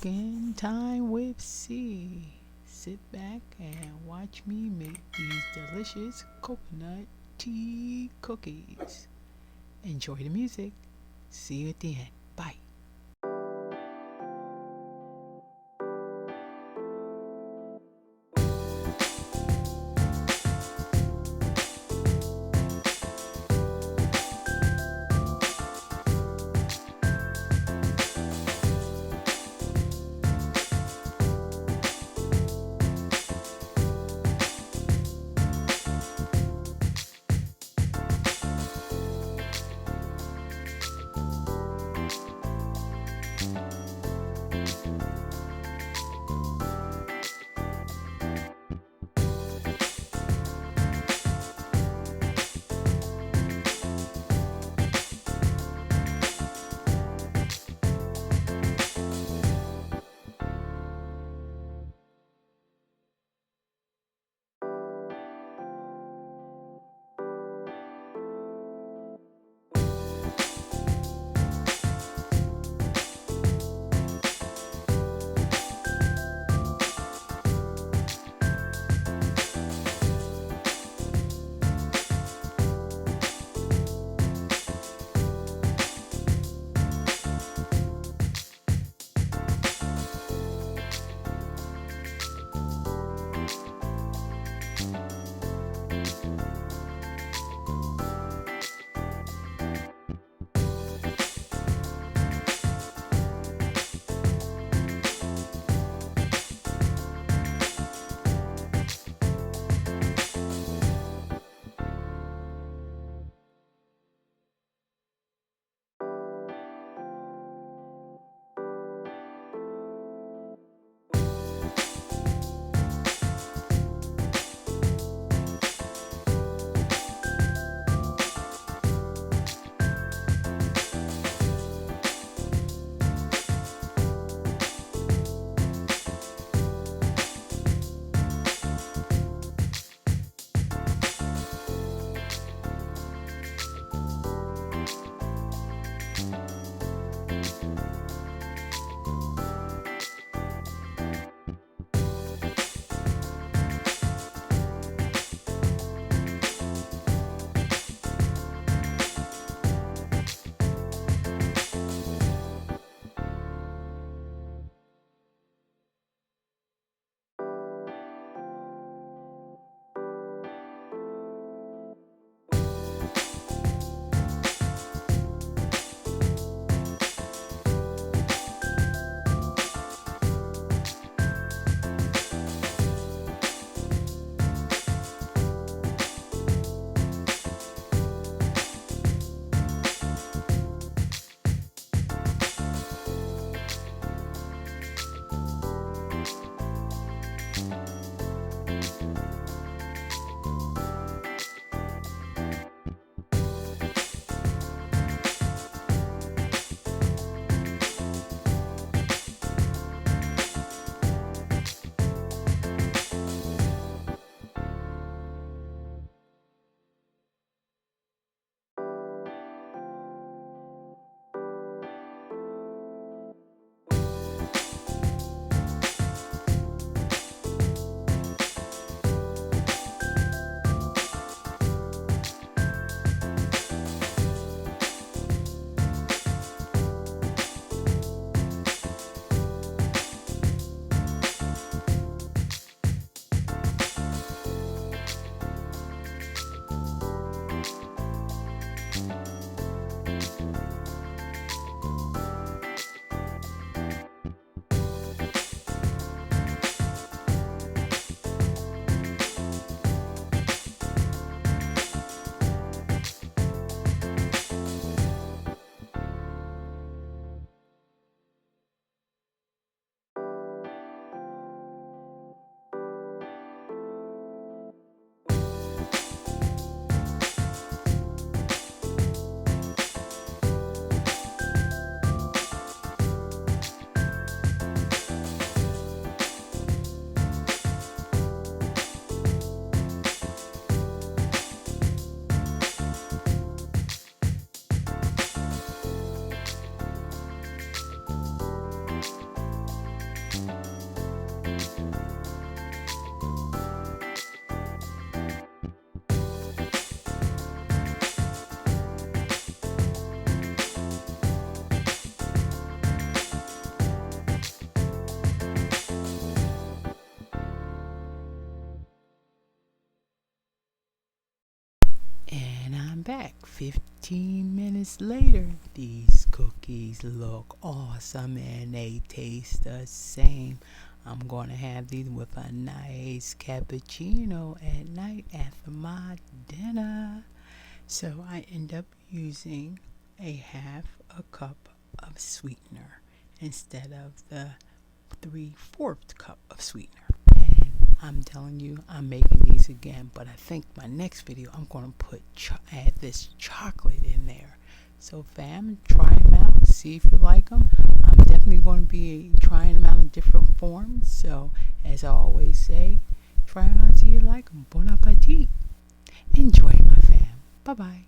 Cooking time with C. Sit back and watch me make these delicious coconut tea cookies. Enjoy the music. See you at the end. Bye. I'm back 15 minutes later. These cookies look awesome and they taste the same. I'm going to have these with a nice cappuccino at night after my dinner. So I end up using a half a cup of sweetener instead of the 3/4 cup of sweetener. And I'm telling you, I'm making these again, but I think my next video I'm going to add this chocolate in there. So fam, try them out, see if you like them. I'm definitely going to be trying them out in different forms. So as I always say, try them out, see you like them. Bon appetit. Enjoy, my fam. Bye bye.